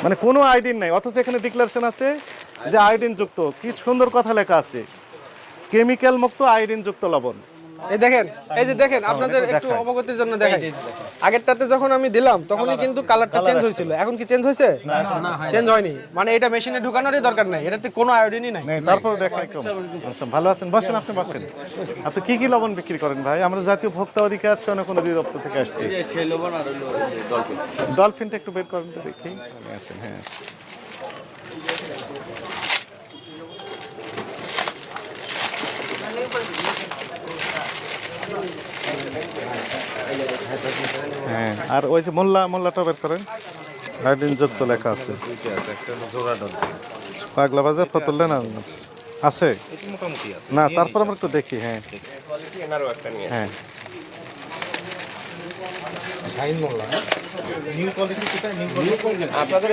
মানে কোনো আয়োডিন নাই, অথচ এখানে ডিক্লারেশন আছে যে আয়োডিন যুক্ত। কি সুন্দর কথা লেখা আছে, কেমিক্যাল মুক্ত আয়োডিন যুক্ত লবণ। এই দেখেন, এই যে দেখেন, আপনাদের একটু অবগতির জন্য দেখাই। আগেরটাতে যখন আমি দিলাম তখনই কিন্তু কালারটা চেঞ্জ হয়েছিল, এখন কি চেঞ্জ হয়েছে? চেঞ্জ হয়নি, মানে এটা মেশিনে ঢোকানোরই দরকার নাই, এটাতে কোনো আয়োডিনই নাই। তারপরে দেখাই কম। আচ্ছা, ভালো আছেন, বসেন, আপনি বসেন। আপনি কি কি লবণ বিক্রি করেন ভাই? আমরা জাতীয় ভোক্তা অধিকার কোনো অধিদপ্তর থেকে আসছি। সেই লবণ আর ডলফিন। ডলফিনটা একটু বের করেন তো দেখি। আসেন, হ্যাঁ। হ্যাঁ, আর ওই যে মোল্লাটা বের করেন, আয়োডিন যুক্ত লেখা আছে। পাগলা বাজার ফতুল্লা না আছে না, তারপর আমরা একটু দেখি। হ্যাঁ হ্যাঁ, আপনাদের